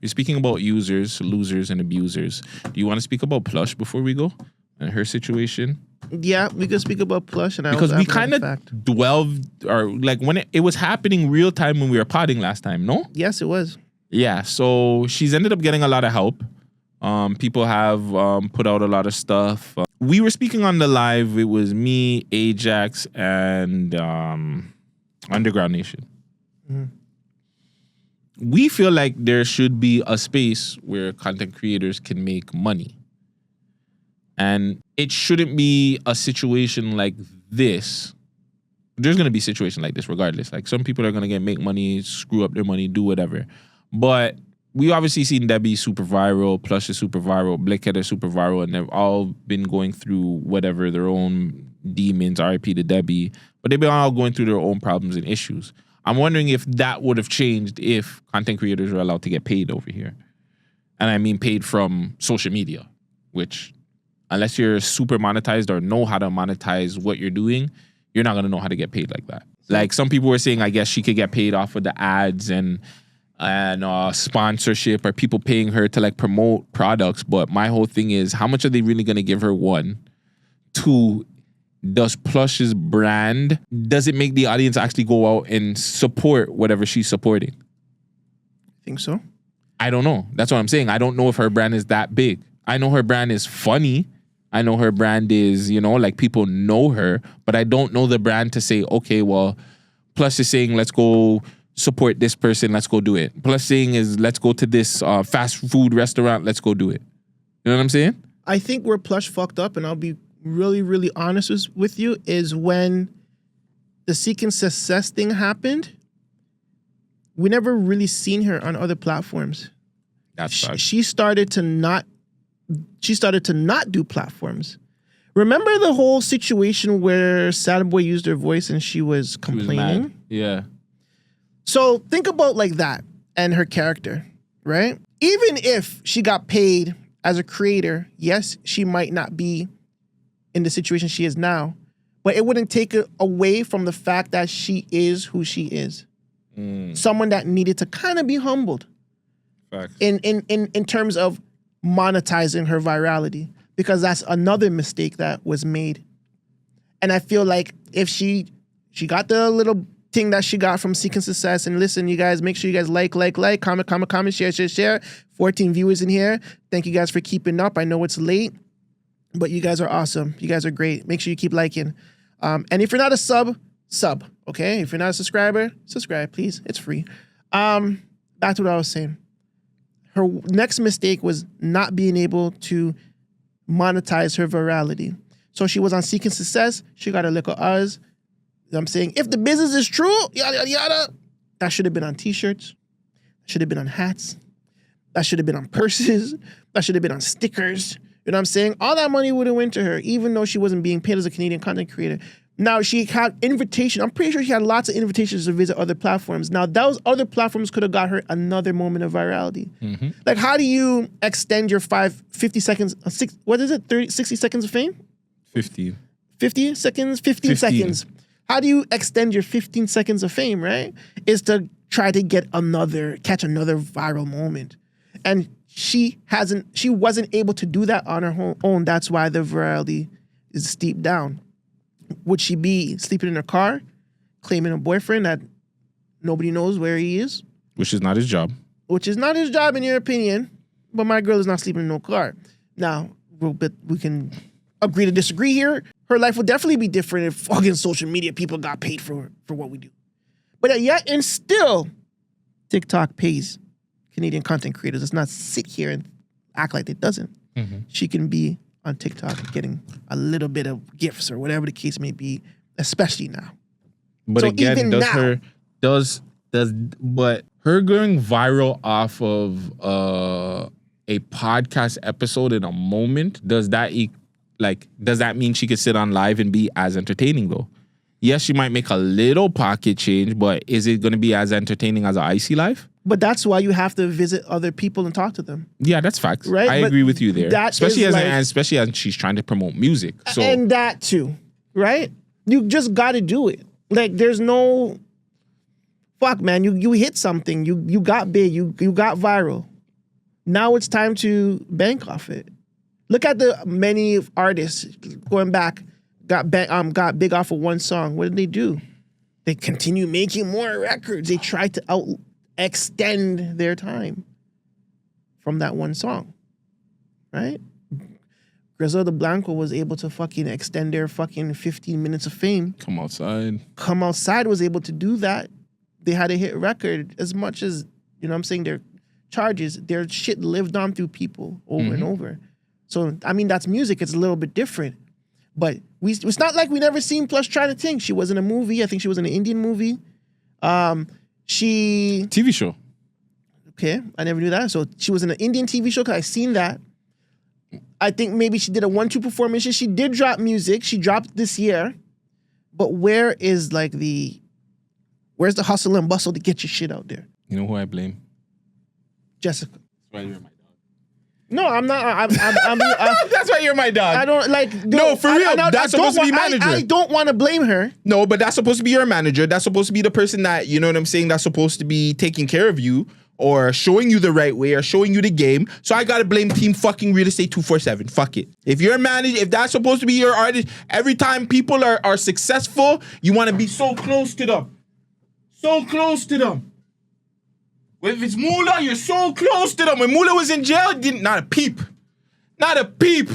We're speaking about users, losers, and abusers. Do you want to speak about Plushh before we go and her situation? Yeah, we could speak about Plushh, and because we kind of dwelled, or like when it was happening real time when we were potting last time. No. Yes, it was. Yeah. So she's ended up getting a lot of help. People have put out a lot of stuff. We were speaking on the live. It was me, Ajax, and Underground Nation. Mm-hmm. We feel like there should be a space where content creators can make money. And it shouldn't be a situation like this. There's going to be a situation like this regardless. Like some people are going to make money, screw up their money, do whatever. But we obviously seen Debbie super viral, Plushh is super viral, Blickhead is super viral, and they've all been going through whatever their own demons, RIP to Debbie, but they've been all going through their own problems and issues. I'm wondering if that would have changed if content creators were allowed to get paid over here. And I mean paid from social media, which unless you're super monetized or know how to monetize what you're doing, you're not going to know how to get paid like that. Like some people were saying, I guess she could get paid off of the ads and sponsorship or people paying her to like promote products. But my whole thing is, how much are they really going to give her? 1, 2, does Plush's brand, does it make the audience actually go out and support whatever she's supporting? I think so. I don't know. That's what I'm saying. I don't know if her brand is that big. I know her brand is funny. I know her brand is, like people know her, but I don't know the brand to say, okay, well, Plushh is saying, let's go support this person, let's go do it. Plushh saying is, let's go to this fast food restaurant, let's go do it. You know what I'm saying? I think where Plushh fucked up, and I'll be really, really honest with you, is when the Seeking Success thing happened, we never really seen her on other platforms. That's she started to not do platforms. Remember the whole situation where Sad Boy used her voice and she was complaining? Yeah. So think about like that and her character, right? Even if she got paid as a creator, yes, she might not be in the situation she is now, but it wouldn't take it away from the fact that she is who she is. Someone that needed to kind of be humbled. Facts. In terms of monetizing her virality, because that's another mistake that was made. And I feel like if she got the little thing that she got from Seeking Success, and listen, you guys, make sure you guys like, comment, share. 14 viewers in here. Thank you guys for keeping up. I know it's late, but you guys are awesome. You guys are great. Make sure you keep liking. And if you're not a sub, okay? If you're not a subscriber, subscribe, please. It's free. Back to what I was saying. Her next mistake was not being able to monetize her virality. So she was on Seeking Success. She got a lick of us. You know what I'm saying? If the business is true, yada, yada, yada, that should have been on t-shirts. That should have been on hats. That should have been on purses. That should have been on stickers. You know what I'm saying? All that money would have went to her, even though she wasn't being paid as a Canadian content creator. Now, she had invitation. I'm pretty sure she had lots of invitations to visit other platforms. Now, those other platforms could have got her another moment of virality. Mm-hmm. Like, how do you extend your 50 seconds, 60 seconds of fame? 50 seconds? 15 seconds. How do you extend your 15 seconds of fame, right? Is to try to catch another viral moment. And she wasn't able to do that on her own. That's why the virality is steep down. Would she be sleeping in her car, claiming a boyfriend that nobody knows where he is? Which is not his job. Which is not his job in your opinion, but my girl is not sleeping in no car. Now, we can agree to disagree here. Her life would definitely be different if fucking social media people got paid for what we do. But yet, and still, TikTok pays Canadian content creators. Let's not sit here and act like it doesn't. Mm-hmm. She can be on TikTok getting a little bit of gifts or whatever the case may be, especially now. But so again, but her going viral off of a podcast episode in a moment, does that mean she could sit on live and be as entertaining though? Yes, she might make a little pocket change, but is it going to be as entertaining as an Icy Live? But that's why you have to visit other people and talk to them. Yeah, that's facts. Right? I agree with you there. Especially as she's trying to promote music. So. And that too, right? You just got to do it. Like, there's no... Fuck, man. You hit something. You got big. You got viral. Now it's time to bank off it. Look at the many artists going back, got big off of one song. What did they do? They continue making more records. They try to extend their time from that one song, right? Griselda Blanco was able to fucking extend their fucking 15 minutes of fame. Come Outside. Come Outside was able to do that. They had a hit record as much as, you know what I'm saying, their charges, their shit lived on through people over and over. So, I mean, that's music. It's a little bit different. But it's not like we never seen Plushh try to think. She was in a movie. I think she was in an Indian movie. TV show. Okay, I never knew that. So she was in an Indian TV show because I seen that. I think maybe she did a 1-2 performance. She did drop music. She dropped this year. But where's the hustle and bustle to get your shit out there? You know who I blame? Jessica. That's why you're my dog. No, I'm not. That's why you're my dog. I don't like. No, for real. That's supposed to be manager. I don't want to blame her. No, but that's supposed to be your manager. That's supposed to be the person that, you know what I'm saying, that's supposed to be taking care of you or showing you the right way or showing you the game. So I gotta blame Team fucking Real Estate 247. Fuck it. If you're a manager, if that's supposed to be your artist, every time people are successful, you want to be so close to them. So close to them. If it's Moolah, you're so close to them. When Moolah was in jail, not a peep. Not a peep.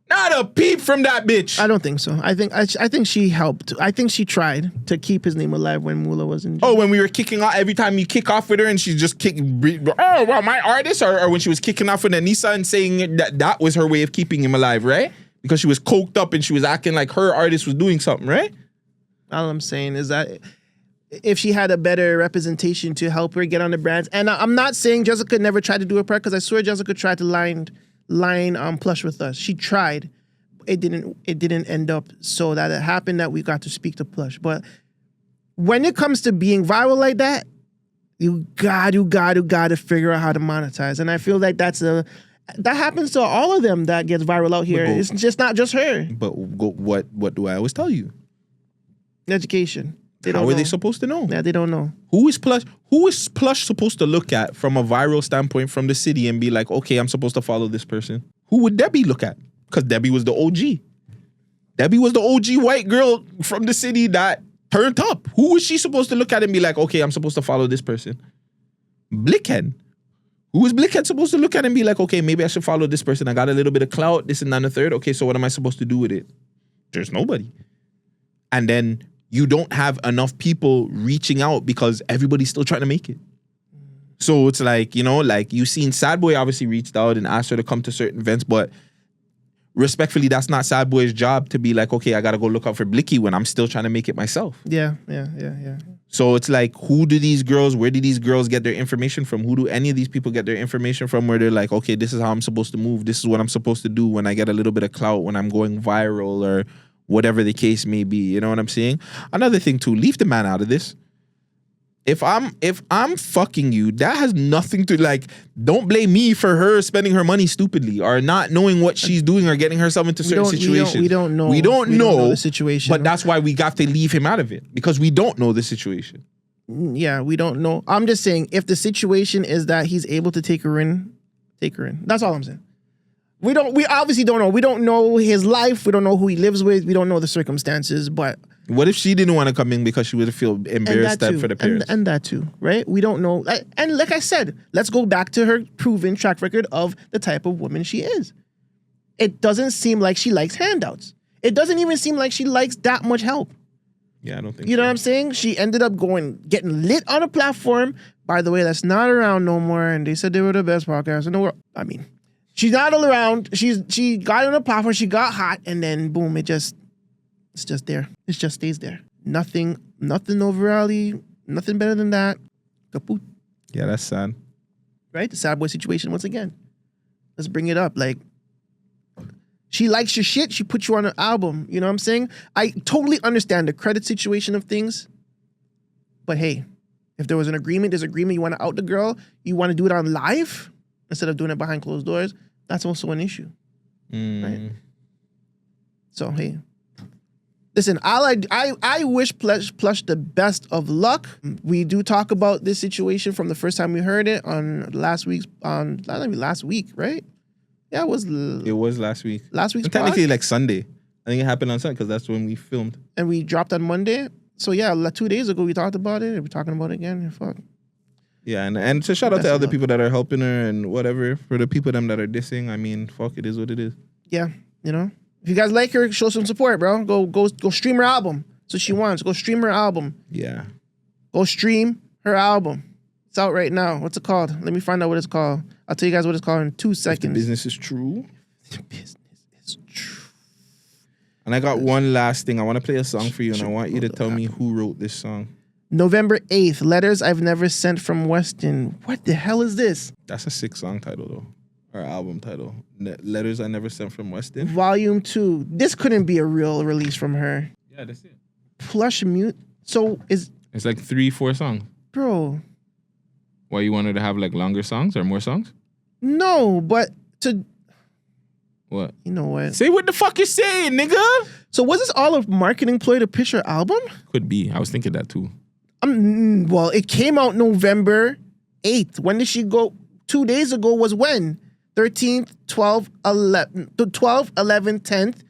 Not a peep from that bitch. I don't think so. I think she helped. I think she tried to keep his name alive when Moolah was in jail. Oh, when we were kicking off, every time you kick off with her and she's just kicking, oh, well, my artist, or when she was kicking off with Anissa and saying that was her way of keeping him alive, right? Because she was coked up and she was acting like her artist was doing something, right? All I'm saying is that if she had a better representation to help her get on the brands, and I'm not saying Jessica never tried to do a part, because I swear Jessica tried to line Plushh with us. She tried. It didn't end up so that it happened that we got to speak to Plushh. But when it comes to being viral like that, you got to figure out how to monetize. And I feel like that happens to all of them that gets viral out here. It's just not just her. But what do I always tell you? Education. How are they supposed to know? Yeah, they don't know. Who is Plushh supposed to look at from a viral standpoint from the city and be like, okay, I'm supposed to follow this person? Who would Debbie look at? Because Debbie was the OG. Debbie was the OG white girl from the city that turned up. Who was she supposed to look at and be like, okay, I'm supposed to follow this person? Blickhead. Who is Blickhead supposed to look at and be like, okay, maybe I should follow this person. I got a little bit of clout, this and that and the third. Okay, so what am I supposed to do with it? There's nobody. And then you don't have enough people reaching out because everybody's still trying to make it. So it's like, you know, like you've seen Sad Boy obviously reached out and asked her to come to certain events, but respectfully, that's not Sad Boy's job to be like, okay, I got to go look out for Blicky when I'm still trying to make it myself. Yeah. So it's like, where do these girls get their information from? Who do any of these people get their information from where they're like, okay, this is how I'm supposed to move. This is what I'm supposed to do when I get a little bit of clout, when I'm going viral or whatever the case may be. You know what I'm saying? Another thing too, leave the man out of this. If I'm fucking you, that has nothing to, like, don't blame me for her spending her money stupidly or not knowing what she's doing or getting herself into certain situations. We don't know. We don't know the situation. But that's why we got to leave him out of it, because we don't know the situation. Yeah, we don't know. I'm just saying, if the situation is that he's able to take her in. That's all I'm saying. We obviously don't know. We don't know his life. We don't know who he lives with. We don't know the circumstances, but what if she didn't want to come in because she would feel embarrassed for the parents? And that too, right? We don't know. And like I said, let's go back to her proven track record of the type of woman she is. It doesn't seem like she likes handouts. It doesn't even seem like she likes that much help. Yeah, I don't think You know what I'm saying? She ended up getting lit on a platform, by the way, that's not around no more, and they said they were the best podcast in the world. I mean, she's not around. She got on a platform, she got hot, and then boom, it's just there. It just stays there. Nothing over Ali, nothing better than that. Kaput. Yeah, that's sad. Right? The Sad Boy situation once again. Let's bring it up. Like, she likes your shit, she puts you on an album. You know what I'm saying? I totally understand the credit situation of things. But hey, if there was an agreement, you want to out the girl, you want to do it on live instead of doing it behind closed doors, that's also an issue. Right? So hey, Listen, I wish Plush the best of luck. We do talk about this situation from the first time we heard it on last week, right? Yeah, it was last week. Last week's and technically pod? like Sunday. I think it happened on Sunday because that's when we filmed. And we dropped on Monday. So yeah, 2 days ago we talked about it. We're talking about it again. Fuck. Yeah, and to shout out to other people that are helping her and whatever. For the people them that are dissing, I mean, fuck, it is what it is. Yeah, you know. If you guys like her, show some support, bro. Go stream her album. That's what she wants. Go stream her album. Yeah. Go stream her album. It's out right now. What's it called? Let me find out what it's called. I'll tell you guys what it's called in 2 seconds. The business is true. The business is true. And I got one last thing. I want to play a song for you, and I want you to tell me who wrote this song. November 8th, Letters I've Never Sent from Weston. What the hell is this? That's a sick song title, though. Or album title. Letters I Never Sent from Weston. Volume 2. This couldn't be a real release from her. Yeah, that's it. Plush mute. So is... It's like 3-4 songs. Bro. Why, you wanted to have like longer songs or more songs? No, but to... What? You know what? Say what the fuck you're saying, nigga. So was this all a marketing ploy to pitch her album? Could be. I was thinking that too. Well, it came out November 8th. When did she go? 2 days ago was when? 13th, 12th, 11th, 10th.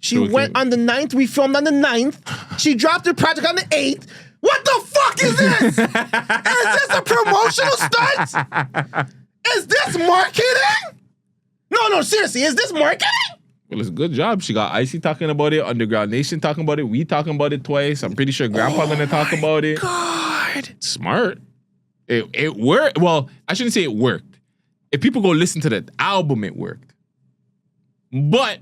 She went on the 9th. We filmed on the 9th. She dropped her project on the 8th. What the fuck is this? Is this a promotional stunt? Is this marketing? No, seriously. Is this marketing? Well, it's a good job. She got Icy talking about it, Underground Nation talking about it, we talking about it twice. I'm pretty sure Grandpa gonna talk about it. God. Smart. It worked. Well, I shouldn't say it worked. If people go listen to the album, it worked. But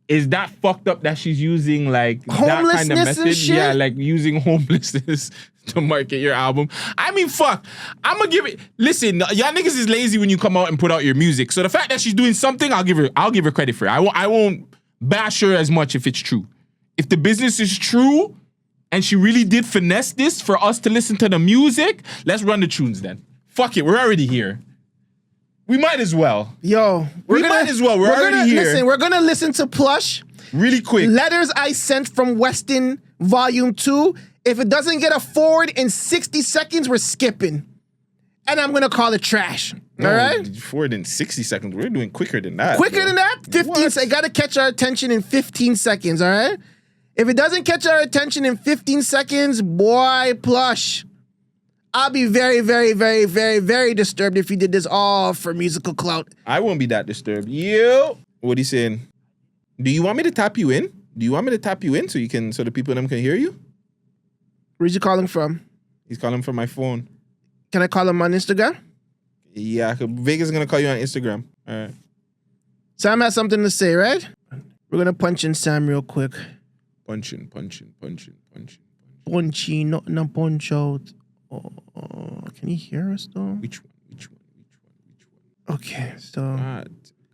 is that fucked up that she's using like that kind of method? Yeah, like using homelessness to market your album. I mean, fuck. I'm gonna give it. Listen, y'all niggas is lazy when you come out and put out your music. So the fact that she's doing something, I'll give her credit for it. I won't bash her as much if it's true. If the business is true and she really did finesse this for us to listen to the music, let's run the tunes then. Fuck it, we're already here. We might as well. Yo, we might as well. We're already here. Listen, we're gonna listen to Plush. Really quick. Letters I Sent from Weston, Volume 2. If it doesn't get a forward in 60 seconds, we're skipping. And I'm gonna call it trash. No, all right? Forward in 60 seconds. We're doing quicker than that. Quicker than that? 15 seconds. Gotta catch our attention in 15 seconds, all right? If it doesn't catch our attention in 15 seconds, boy, Plush. I'll be very, very, very, very, very disturbed if you did this all for musical clout. I won't be that disturbed. You? What are you saying? Do you want me to tap you in? Do you want me to tap you in so the people in them can hear you? Where's you calling from? He's calling from my phone. Can I call him on Instagram? Yeah, Vegas is gonna call you on Instagram. All right. Sam has something to say, right? We're gonna punch in Sam real quick. Punching. Punchy, nothing to punch out. Oh, can you hear us though? Which one? Okay, so.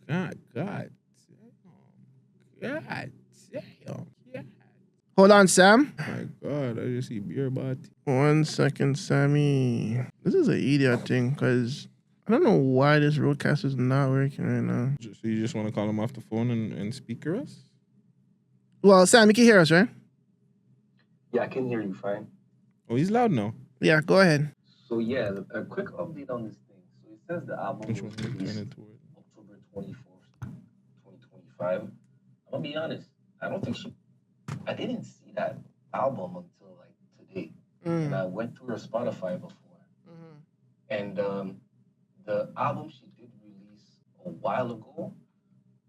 God damn. Hold on, Sam. My God, I just see beer body. 1 second, Sammy. This is an idiot thing, because I don't know why this roadcast is not working right now. So you just want to call him off the phone and speaker us? Well, Sam, you can hear us, right? Yeah, I can hear you fine. Oh, he's loud now. Yeah, go ahead. So yeah, a quick update on this thing. So it says the album was released October 24th, 2025. I'm gonna be honest, I didn't see that album until like today. And I went through her Spotify before. And the album she did release a while ago,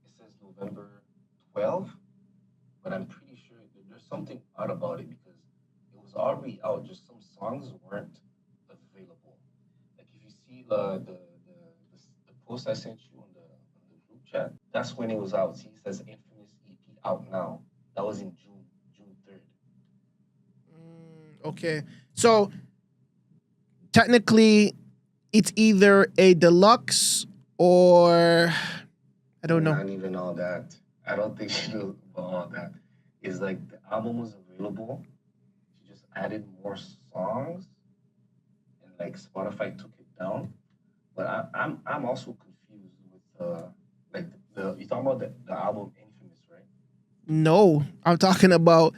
it says November 12th, but I'm pretty sure that there's something odd about it because it was already out, just some songs weren't available. Like if you see the post I sent you on the group chat, that's when it was out. See, it says Infamous EP out now. That was in June 3rd. Okay, so technically, it's either a deluxe or I don't know. Not even all that. I don't think she knows about all that. It's like the album was available. She just added more songs, and like Spotify took it down. But I'm also confused with you talking about the album Infamous, right? No, I'm talking about.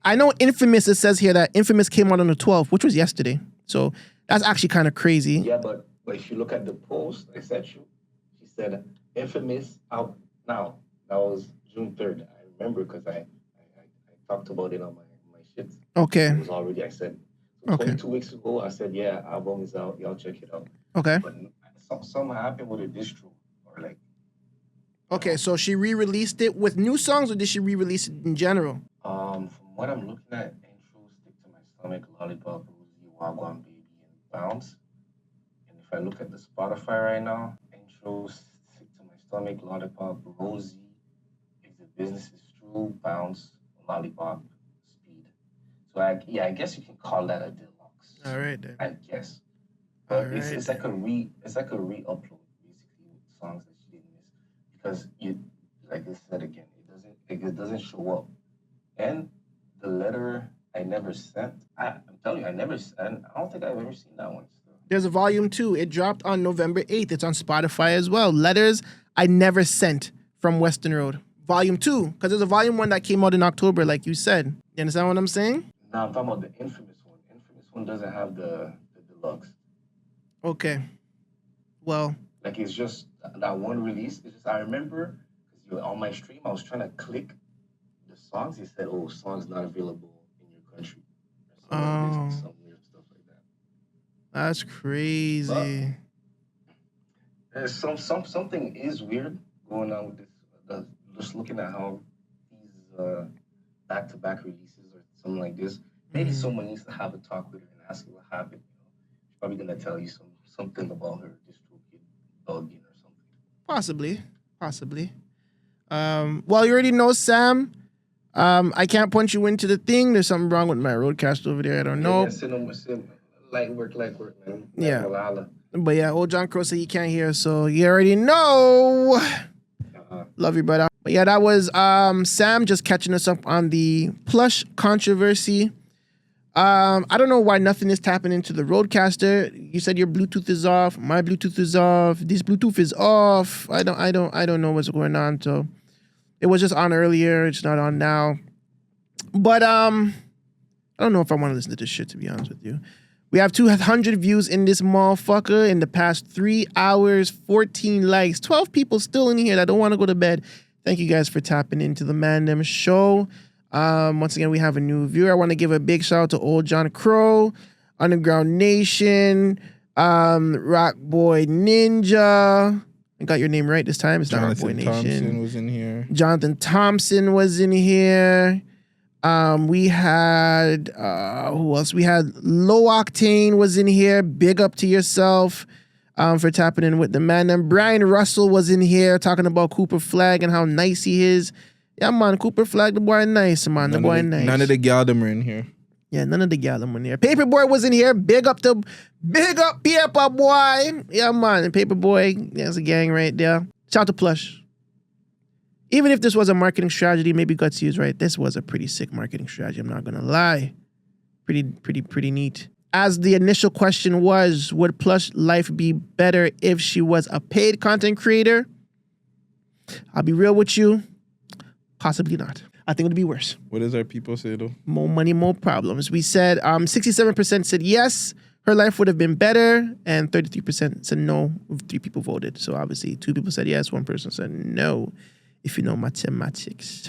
I know Infamous. It says here that Infamous came out on the 12th, which was yesterday. So that's actually kind of crazy. Yeah, but if you look at the post I sent you, she said Infamous out now. That was June 3rd. I remember because I talked about it on my shit. Okay. It was already, I said, 22 weeks ago, I said, yeah, album is out. Y'all check it out. Okay. But something happened with a distro or like. Okay, so she re-released it with new songs, or did she re-release it in general? From what I'm looking at, intro, Stick to My Stomach, Lollipop, Rosie, Wagwan Baby, and Bounce. And if I look at the Spotify right now, intro, Stick to My Stomach, Lollipop, Rosie, If the Business is True, Bounce, Lollipop, Speed. So I guess you can call that a deluxe. All right then. I guess. But it's like a re-upload basically with songs that she didn't miss. Because like I said again, it doesn't show up. And the letter I never sent, I'm telling you, I don't think I've ever seen that one still. There's a volume 2. It dropped on November 8th. It's on Spotify as well. Letters I Never Sent from Weston Road. Volume 2, because there's a volume 1 that came out in October, like you said. You understand what I'm saying? No, I'm talking about the Infamous one. Infamous one doesn't have the deluxe. Okay. Well. Like, it's just that one release. It's just, I remember, because on my stream, I was trying to click the songs. It said, oh, songs not available in your country. Some weird stuff like that. That's crazy. There's something is weird going on with this. Just looking at how these back-to-back releases or something like this. Maybe someone needs to have a talk with her and ask her what happened. She's probably gonna tell you something about her dystrophy bugging or something. Possibly. Well, you already know, Sam. I can't punch you into the thing. There's something wrong with my roadcast over there. I don't know. Light work, man. Yeah. But yeah, old John Crow said he can't hear, so you already know. Love you, brother. But yeah, that was Sam just catching us up on the Plushh controversy. I don't know why nothing is tapping into the Roadcaster. You said your Bluetooth is off. My Bluetooth is off. This Bluetooth is off. I don't know what's going on. So it was just on earlier. It's not on now. But I don't know if I want to listen to this shit, to be honest with you. We have 200 views in this motherfucker in the past 3 hours, 14 likes, 12 people still in here that don't want to go to bed. Thank you guys for tapping into the Man Dem Show. Once again, we have a new viewer. I want to give a big shout out to Old John Crow, Underground Nation, Rock Boy Ninja. I got your name right this time. It's not Rock Boy Nation. Thompson was in here. Jonathan Thompson was in here. We had who else? We had Low Octane was in here. Big up to yourself for tapping in with the Man Dem. Brian Russell was in here talking about Cooper Flag and how nice he is. Yeah, man, Cooper Flag, the boy nice, man. The boy nice. None of the galdom are in here. Yeah, none of the galdom were in here. Paperboy was in here. Big up Paper Boy. Yeah, man. Paperboy, there's a gang right there. Shout out to Plushh. Even if this was a marketing strategy, maybe Gutsy is right. This was a pretty sick marketing strategy. I'm not gonna lie. Pretty neat. As the initial question was, would Plushh life be better if she was a paid content creator? I'll be real with you. Possibly not. I think it'd be worse. What does our people say though? More money, more problems. We said 67% said yes, her life would have been better, and 33% said no. 3 people voted. So obviously 2 people said yes, 1 person said no. If you know mathematics.